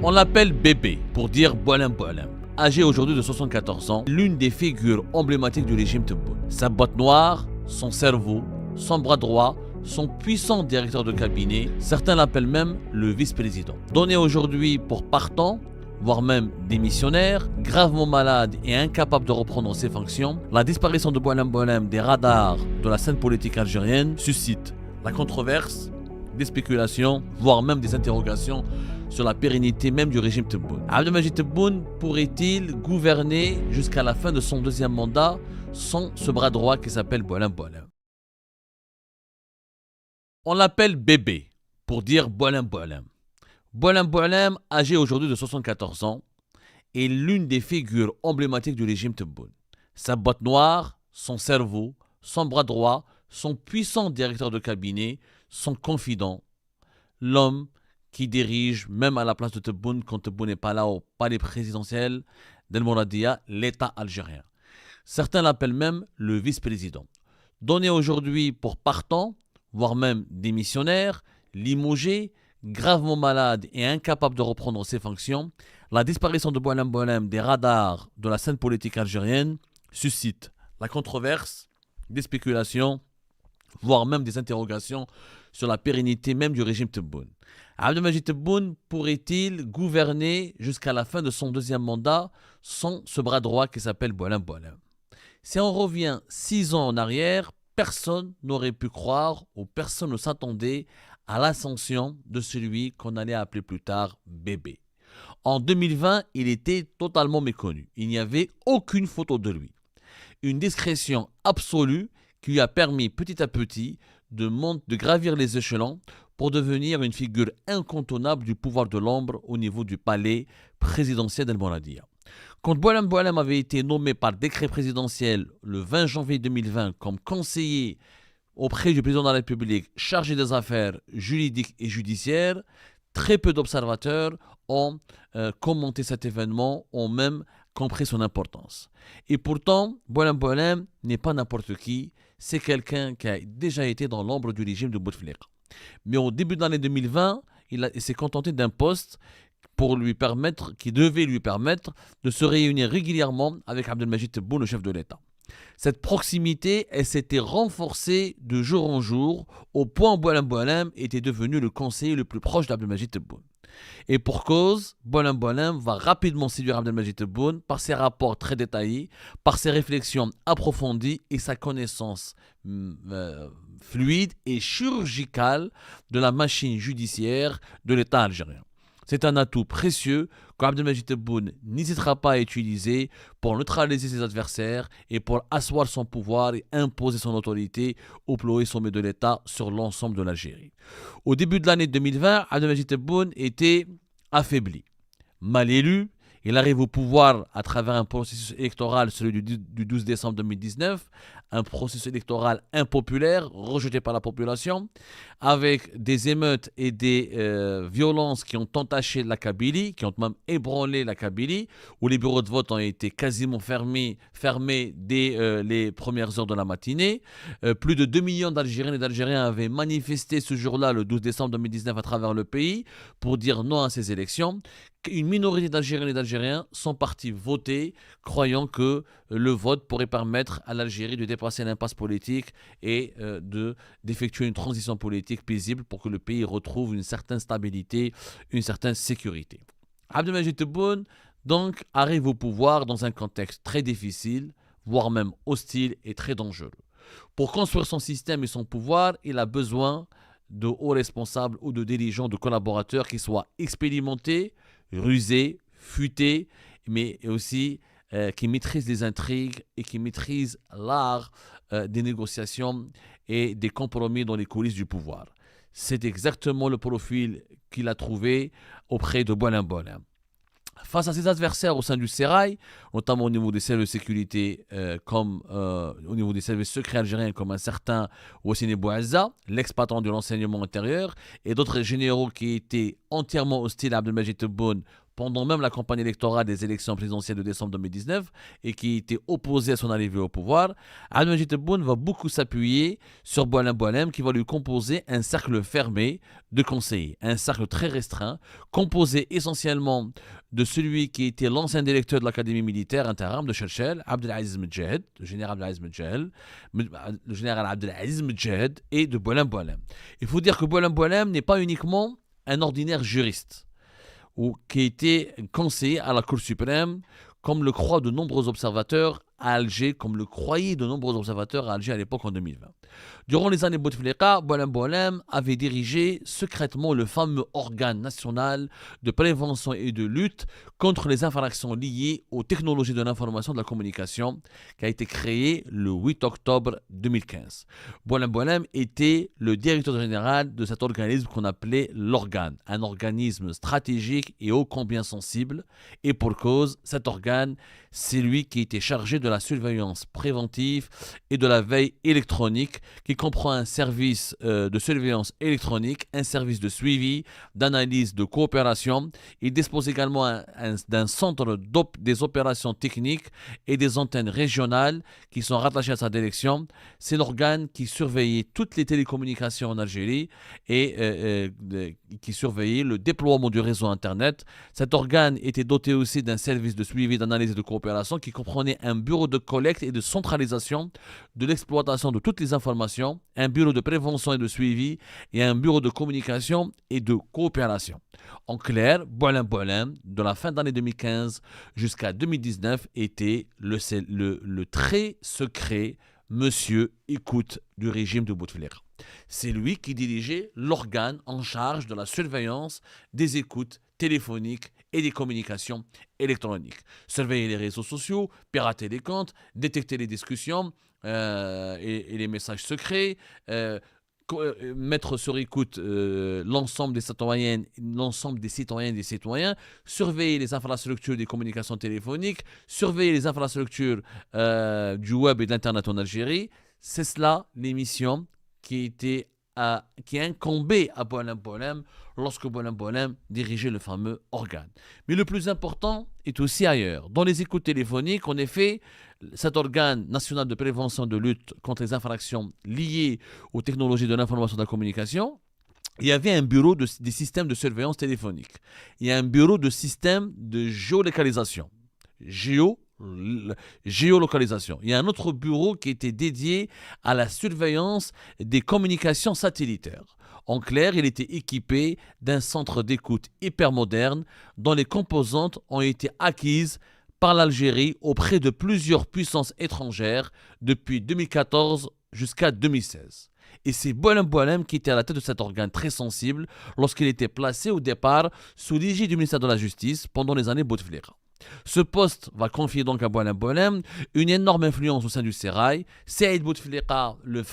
On l'appelle bébé pour dire Boualem Boualem. Âgé aujourd'hui de 74 ans, l'une des figures emblématiques du régime Tebboune. Sa botte noire, son cerveau, son bras droit, son puissant directeur de cabinet, certains l'appellent même le vice-président. Donné aujourd'hui pour partant, voire même démissionnaire, gravement malade et incapable de reprendre ses fonctions, la disparition de Boualem Boualem des radars de la scène politique algérienne suscite la controverse, des spéculations, voire même des interrogations sur la pérennité même du régime Tebboune. Abdelmadjid Tebboune pourrait-il gouverner jusqu'à la fin de son deuxième mandat sans ce bras droit qui s'appelle Boualem Boualem? On l'appelle bébé pour dire Boualem Boualem. Boualem Boualem, âgé aujourd'hui de 74 ans, est l'une des figures emblématiques du régime Tebboune. Sa botte noire, son cerveau, son bras droit, son puissant directeur de cabinet, son confident, l'homme qui dirige, même à la place de Tebboune, quand Tebboune n'est pas là au palais présidentiel d'El Mouradia, l'État algérien. Certains l'appellent même le vice-président. Donné aujourd'hui pour partant, voire même démissionnaire, limogé, gravement malade et incapable de reprendre ses fonctions, la disparition de Boualem Boualem des radars de la scène politique algérienne suscite la controverse, des spéculations, voire même des interrogations sur la pérennité même du régime Tebboune. Abdelmadjid Tebboune pourrait-il gouverner jusqu'à la fin de son deuxième mandat sans ce bras droit qui s'appelle Boualem Boualem? Si on revient 6 ans en arrière, personne n'aurait pu croire ou personne ne s'attendait à l'ascension de celui qu'on allait appeler plus tard bébé. En 2020, il était totalement méconnu. Il n'y avait aucune photo de lui. Une discrétion absolue qui lui a permis petit à petit de gravir les échelons pour devenir une figure incontournable du pouvoir de l'ombre au niveau du palais présidentiel d'El Mouradia. Quand Boualem Boualem avait été nommé par décret présidentiel le 20 janvier 2020 comme conseiller auprès du président de la République chargé des affaires juridiques et judiciaires, très peu d'observateurs ont commenté cet événement, ont même compris son importance. Et pourtant, Boualem Boualem n'est pas n'importe qui, c'est quelqu'un qui a déjà été dans l'ombre du régime de Bouteflika. Mais au début de l'année 2020, il s'est contenté d'un poste qui devait lui permettre de se réunir régulièrement avec Abdelmadjid Tebboune, le chef de l'État. Cette proximité, elle s'était renforcée de jour en jour, au point où Boualem Boualem était devenu le conseiller le plus proche d'Abdelmadjid Tebboune. Et pour cause, Boualem Boualem va rapidement séduire Abdelmadjid Tebboune par ses rapports très détaillés, par ses réflexions approfondies et sa connaissance fluide et chirurgicale de la machine judiciaire de l'État algérien. C'est un atout précieux qu'Abdelmadjid Tebboune n'hésitera pas à utiliser pour neutraliser ses adversaires et pour asseoir son pouvoir et imposer son autorité au plus haut sommet de l'État sur l'ensemble de l'Algérie. Au début de l'année 2020, Abdelmadjid Tebboune était affaibli, mal élu. Il arrive au pouvoir à travers un processus électoral, celui du 12 décembre 2019, un processus électoral impopulaire, rejeté par la population, avec des émeutes et des violences qui ont entaché la Kabylie, qui ont même ébranlé la Kabylie, où les bureaux de vote ont été quasiment fermés dès les premières heures de la matinée. Plus de 2 millions d'Algériennes et d'Algériens avaient manifesté ce jour-là, le 12 décembre 2019, à travers le pays, pour dire non à ces élections. Une minorité d'Algériennes et d'Algériens sont partis voter, croyant que le vote pourrait permettre à l'Algérie de dépasser l'impasse politique et d'effectuer une transition politique paisible pour que le pays retrouve une certaine stabilité, une certaine sécurité. Abdelmadjid Tebboune donc arrive au pouvoir dans un contexte très difficile, voire même hostile et très dangereux. Pour construire son système et son pouvoir, il a besoin de hauts responsables ou de dirigeants, de collaborateurs qui soient expérimentés, rusés, futés, mais aussi qui maîtrisent les intrigues et qui maîtrisent l'art des négociations et des compromis dans les coulisses du pouvoir. C'est exactement le profil qu'il a trouvé auprès de Boualem Boualem. Face à ses adversaires au sein du Sérail, notamment au niveau des services de sécurité, comme au niveau des services secrets algériens, comme un certain Wassine Bouazza, l'ex-patron de l'enseignement intérieur, et d'autres généraux qui étaient entièrement hostiles à Abdelmadjid Tebboune pendant même la campagne électorale des élections présidentielles de décembre 2019 et qui était opposé à son arrivée au pouvoir, Abdelmajid Tebboune va beaucoup s'appuyer sur Boualem Boualem qui va lui composer un cercle fermé de conseillers, un cercle très restreint, composé essentiellement de celui qui était l'ancien directeur de l'académie militaire intérim de Cherchel, Abdelaziz Medjed, le général Abdelaziz Medjed et de Boualem Boualem. Il faut dire que Boualem Boualem n'est pas uniquement un ordinaire juriste ou qui était conseiller à la Cour suprême, comme le croient de nombreux observateurs à Alger, comme le croyaient de nombreux observateurs à Alger à l'époque en 2020. Durant les années Bouteflika, Boualem Boualem avait dirigé secrètement le fameux organe national de prévention et de lutte contre les infractions liées aux technologies de l'information et de la communication, qui a été créé le 8 octobre 2015. Boualem Boualem était le directeur général de cet organisme qu'on appelait l'organe, un organisme stratégique et ô combien sensible, et pour cause, cet organe, c'est lui qui était chargé de la surveillance préventive et de la veille électronique, qui comprend un service de surveillance électronique, un service de suivi, d'analyse, de coopération. Il dispose également d'un centre des opérations techniques et des antennes régionales qui sont rattachées à sa direction. C'est l'organe qui surveillait toutes les télécommunications en Algérie et qui surveillait le déploiement du réseau Internet. Cet organe était doté aussi d'un service de suivi, d'analyse et de coopération qui comprenait un bureau de collecte et de centralisation de l'exploitation de toutes les informations, un bureau de prévention et de suivi et un bureau de communication et de coopération. En clair, Boualem Boualem, de la fin de l'année 2015 jusqu'à 2019, était le très secret Monsieur Écoute du régime de Bouteflika. C'est lui qui dirigeait l'organe en charge de la surveillance des écoutes téléphoniques et des communications électroniques. Surveiller les réseaux sociaux, pirater les comptes, détecter les discussions et les messages secrets, mettre sur écoute l'ensemble des citoyennes, l'ensemble des citoyennes et des citoyens, surveiller les infrastructures des communications téléphoniques, surveiller les infrastructures du web et de l'Internet en Algérie. C'est cela l'émission qui incombait à Boualem Boualem lorsque Boualem Boualem dirigeait le fameux organe. Mais le plus important est aussi ailleurs. Dans les écoutes téléphoniques, en effet, cet organe national de prévention de lutte contre les infractions liées aux technologies de l'information et de la communication, il y avait un bureau des systèmes de surveillance téléphonique. Il y a un bureau de système de géolocalisation. Géolocalisation. Il y a un autre bureau qui était dédié à la surveillance des communications satellitaires. En clair, il était équipé d'un centre d'écoute hyper moderne dont les composantes ont été acquises par l'Algérie auprès de plusieurs puissances étrangères depuis 2014 jusqu'à 2016. Et c'est Boualem Boualem qui était à la tête de cet organe très sensible lorsqu'il était placé au départ sous l'égide du ministère de la Justice pendant les années Bouteflika. Ce poste va confier donc à Boualem Boualem une énorme influence au sein du Sérail. Saïd Bouteflika, le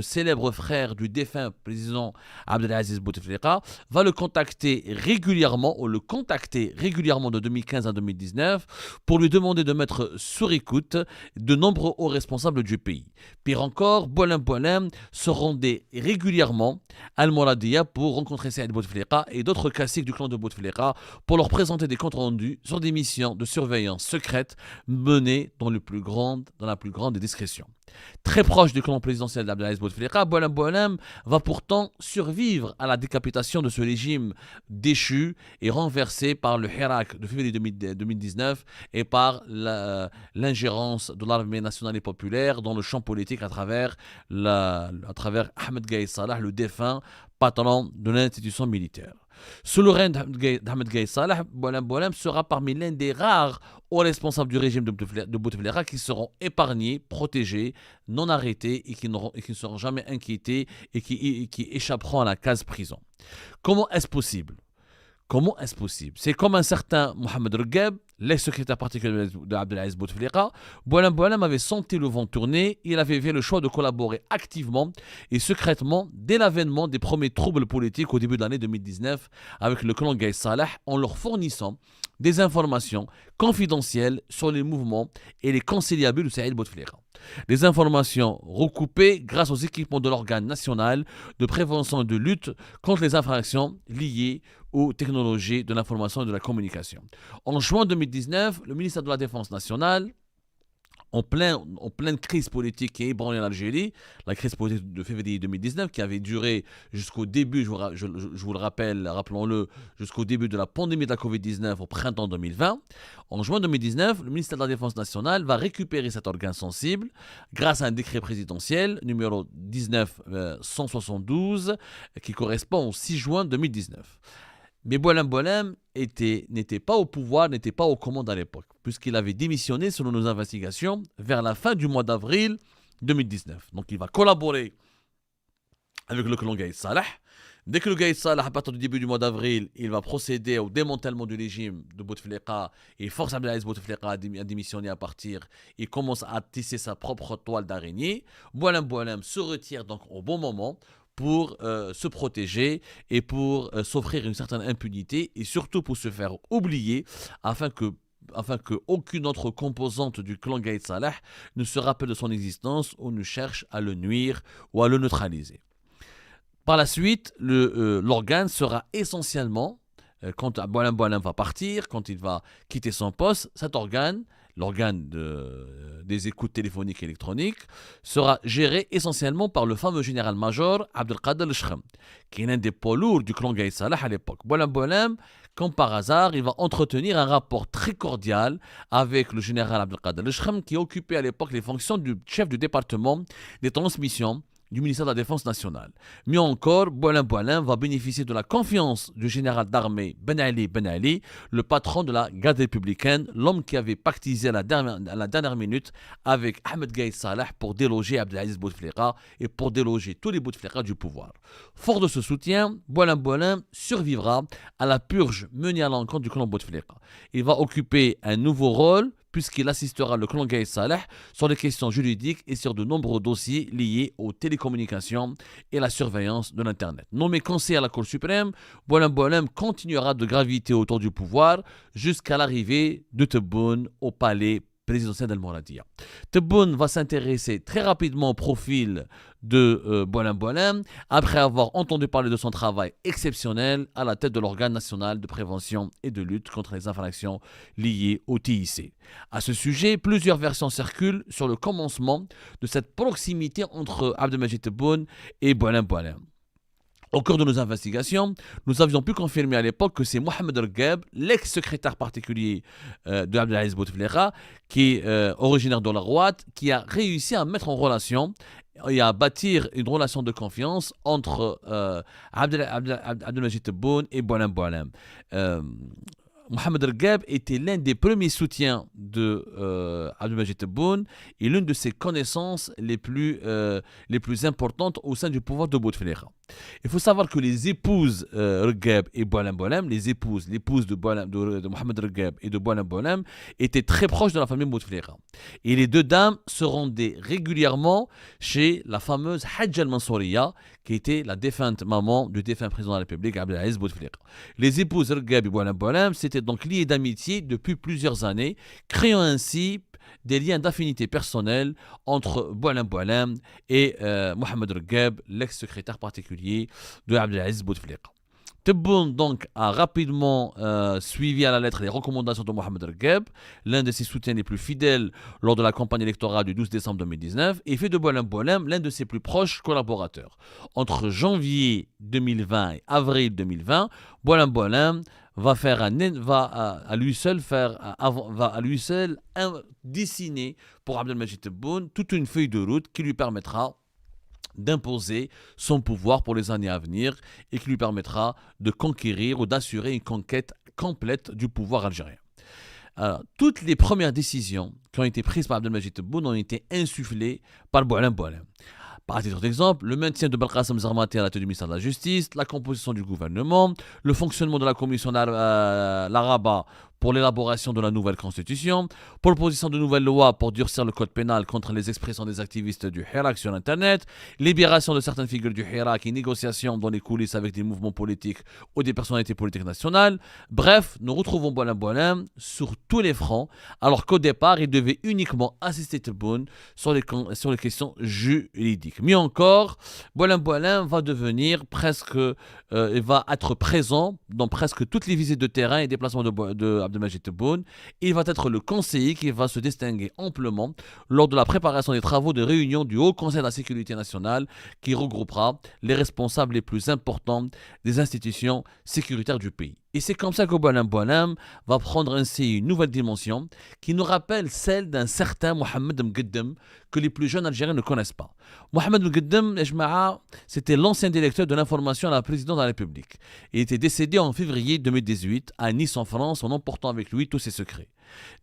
célèbre frère du défunt président Abdelaziz Bouteflika, va le contacter régulièrement de 2015 à 2019 pour lui demander de mettre sur écoute de nombreux hauts responsables du pays. Pire encore, Boualem Boualem se rendait régulièrement à Al-Mouradia pour rencontrer Saïd Bouteflika et d'autres caciques du clan de Bouteflika pour leur présenter des comptes rendus sur des missions de surveillance secrète menée dans la plus grande des discrétions. Très proche du clan présidentiel d'Abdelaziz Bouteflika, Boualem Boualem va pourtant survivre à la décapitation de ce régime déchu et renversé par le Hirak de février 2019 et par l'ingérence de l'armée nationale et populaire dans le champ politique à travers Ahmed Gaïd Salah, le défunt patron de l'institution militaire. Sous le règne d'Ahmed Gaïd Salah, Boualem Boualem sera parmi l'un des rares hauts responsables du régime de Bouteflika qui seront épargnés, protégés, non arrêtés et qui ne seront jamais inquiétés et qui échapperont à la case prison. Comment est-ce possible ? C'est comme un certain Mohamed Regheb, l'ex-secrétaire particulier d'Abdelaziz Bouteflika. Boualem Boualem avait senti le vent tourner. Il avait fait le choix de collaborer activement et secrètement dès l'avènement des premiers troubles politiques au début de l'année 2019 avec le clan Gaïd Salah en leur fournissant des informations confidentielles sur les mouvements et les conciliabules de Saïd Bouteflika. Les informations recoupées grâce aux équipements de l'organe national de prévention et de lutte contre les infractions liées aux technologies de l'information et de la communication. En juin 2019, le ministère de la Défense nationale, en pleine crise politique qui a ébranlé l'Algérie, la crise politique de février 2019 qui avait duré jusqu'au début, je vous le rappelle, rappelons-le, jusqu'au début de la pandémie de la Covid-19 au printemps 2020. En juin 2019, le ministère de la Défense nationale va récupérer cet organe sensible grâce à un décret présidentiel numéro 19172 qui correspond au 6 juin 2019. Mais Boualem Boualem n'était pas au pouvoir, n'était pas aux commandes à l'époque, puisqu'il avait démissionné selon nos investigations vers la fin du mois d'avril 2019. Donc il va collaborer avec le clan Gaïd Salah. Dès que le Gaïd Salah, à partir du début du mois d'avril, il va procéder au démantèlement du régime de Bouteflika et force Abdelaziz Bouteflika à démissionner à partir, il commence à tisser sa propre toile d'araignée. Boualem Boualem se retire donc au bon moment pour se protéger et pour s'offrir une certaine impunité et surtout pour se faire oublier afin que aucune autre composante du clan Gaïd Salah ne se rappelle de son existence ou ne cherche à le nuire ou à le neutraliser. Par la suite, l'organe sera essentiellement, quand Boualem Boualem va partir, quand il va quitter son poste, cet organe, l'organe des écoutes téléphoniques et électroniques, sera géré essentiellement par le fameux général-major Abdelkader El-Chekhem, qui est l'un des poids lourds du clan Gaïd Salah à l'époque. Boualem Boualem, comme par hasard, il va entretenir un rapport très cordial avec le général Abdelkader El-Chekhem, qui occupait à l'époque les fonctions du chef du département des transmissions du ministère de la Défense nationale. Mieux encore, Boualem Boualem va bénéficier de la confiance du général d'armée Ben Ali, le patron de la garde républicaine, l'homme qui avait pactisé à la dernière minute avec Ahmed Gaïd Salah pour déloger Abdelaziz Bouteflika et pour déloger tous les Bouteflika du pouvoir. Fort de ce soutien, Boualem Boualem survivra à la purge menée à l'encontre du clan Bouteflika. Il va occuper un nouveau rôle puisqu'il assistera le clan Gaïd Salah sur les questions juridiques et sur de nombreux dossiers liés aux télécommunications et la surveillance de l'Internet. Nommé conseiller à la Cour suprême, Boualem Boualem continuera de graviter autour du pouvoir jusqu'à l'arrivée de Tebboune au palais présidentiel d'Al-Mouradia. Tebboune va s'intéresser très rapidement au profil de Boualem Boualem après avoir entendu parler de son travail exceptionnel à la tête de l'organe national de prévention et de lutte contre les infractions liées au TIC. À ce sujet, plusieurs versions circulent sur le commencement de cette proximité entre Abdelmajid Tebboune et Boualem Boualem. Au cours de nos investigations, nous avions pu confirmer à l'époque que c'est Mohamed Ergheb, l'ex-secrétaire particulier de Abdelaziz Bouteflika, qui est originaire de la Roate, qui a réussi à mettre en relation et à bâtir une relation de confiance entre Abdelmajid Tebboune et Boualem Boualem. Mohamed Ergheb était l'un des premiers soutiens de Abdelmajid Tebboune et l'une de ses connaissances les plus importantes au sein du pouvoir de Bouteflika. Il faut savoir que les épouses Ergheb et Boualem Boualem, l'épouse de Mohamed Ergheb et de Boualem Boualem, étaient très proches de la famille Bouteflika. Et les deux dames se rendaient régulièrement chez la fameuse Hadja al-Mansouriya, qui était la défunte maman du défunt président de la République, Abdelaziz Bouteflika. Les épouses Ergheb et Boualem Boualem s'étaient donc liées d'amitié depuis plusieurs années, créant ainsi des liens d'affinité personnelle entre Boualem Boualem et Mohamed Ergheb, l'ex-secrétaire particulier de Abdelaziz Bouteflika. Tebboune donc a rapidement suivi à la lettre les recommandations de Mohamed Ergheb, l'un de ses soutiens les plus fidèles lors de la campagne électorale du 12 décembre 2019, et fait de Boualem Boualem l'un de ses plus proches collaborateurs. Entre janvier 2020 et avril 2020, Boualem Boualem va à lui seul dessiner pour Abdelmajid Tebboune toute une feuille de route qui lui permettra d'imposer son pouvoir pour les années à venir et qui lui permettra de conquérir ou d'assurer une conquête complète du pouvoir algérien. Alors, toutes les premières décisions qui ont été prises par Abdelmajid Tebboune ont été insufflées par Boualem Boualem. Par titre d'exemple, le maintien de Belkacem Zarmati à la tête du ministère de la Justice, la composition du gouvernement, le fonctionnement de la commission l'Araba pour l'élaboration de la nouvelle constitution, proposition de nouvelles lois pour durcir le code pénal contre les expressions des activistes du Hirak sur Internet, libération de certaines figures du Hirak et négociations dans les coulisses avec des mouvements politiques ou des personnalités politiques nationales. Bref, nous retrouvons Boualem Boualem sur tous les fronts, alors qu'au départ, il devait uniquement assister Tebboune sur les questions juridiques. Mieux encore, Boualem Boualem va devenir presque, il va être présent dans presque toutes les visites de terrain et déplacements de Abdelmajid Tebboune. Il va être le conseiller qui va se distinguer amplement lors de la préparation des travaux de réunion du Haut Conseil de la Sécurité nationale qui regroupera les responsables les plus importants des institutions sécuritaires du pays. Et c'est comme ça que Boualem Boualem va prendre ainsi une nouvelle dimension qui nous rappelle celle d'un certain Mohamed Mgueddem que les plus jeunes Algériens ne connaissent pas. Mohamed Mgueddem, c'était l'ancien directeur de l'information à la présidence de la République. Il était décédé en février 2018 à Nice en France en emportant avec lui tous ses secrets.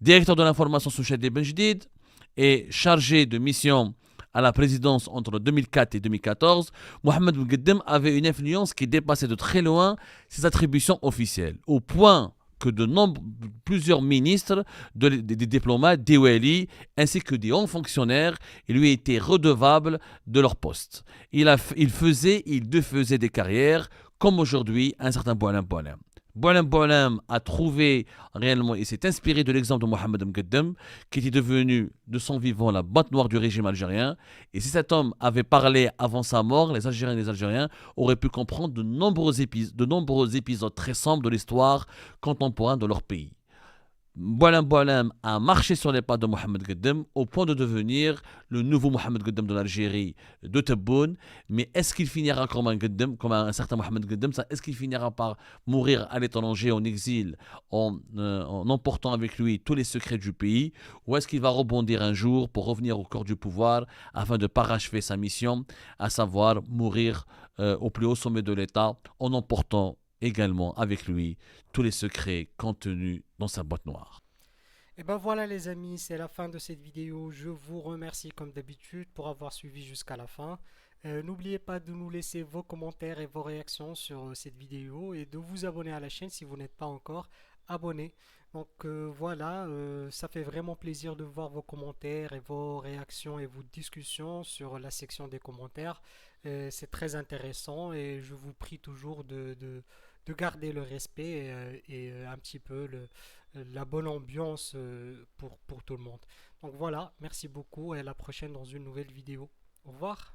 Directeur de l'information sous Chadli Benjedid et chargé de mission à la présidence entre 2004 et 2014, Mohamed Mgueddem avait une influence qui dépassait de très loin ses attributions officielles, au point que plusieurs ministres, des diplomates, des wali, ainsi que des hauts fonctionnaires, lui étaient redevables de leur poste. Il défaisait des carrières, comme aujourd'hui un certain Boualem Boualem. Boualem Boualem a trouvé réellement et s'est inspiré de l'exemple de Mohamed Mgueddem, qui était devenu de son vivant la boîte noire du régime algérien. Et si cet homme avait parlé avant sa mort, les Algériens et les Algériens auraient pu comprendre de nombreux épisodes très sombres de l'histoire contemporaine de leur pays. Boualem Boualem a marché sur les pas de Mohamed Mgueddem au point de devenir le nouveau Mohamed Mgueddem de l'Algérie de Tebboune. Mais est-ce qu'il finira comme un certain Mohamed Mgueddem? Est-ce qu'il finira par mourir à l'étranger, en exil, en emportant avec lui tous les secrets du pays? Ou est-ce qu'il va rebondir un jour pour revenir au corps du pouvoir afin de parachever sa mission, à savoir mourir au plus haut sommet de l'État en emportant également avec lui tous les secrets contenus dans sa boîte noire. Et ben voilà les amis, c'est la fin de cette vidéo. Je vous remercie comme d'habitude pour avoir suivi jusqu'à la fin. N'oubliez pas de nous laisser vos commentaires et vos réactions sur cette vidéo et de vous abonner à la chaîne si vous n'êtes pas encore abonné. Donc voilà, ça fait vraiment plaisir de voir vos commentaires et vos réactions et vos discussions sur la section des commentaires. C'est très intéressant et je vous prie toujours de garder le respect et un petit peu la bonne ambiance pour tout le monde. Donc voilà, merci beaucoup et à la prochaine dans une nouvelle vidéo. Au revoir.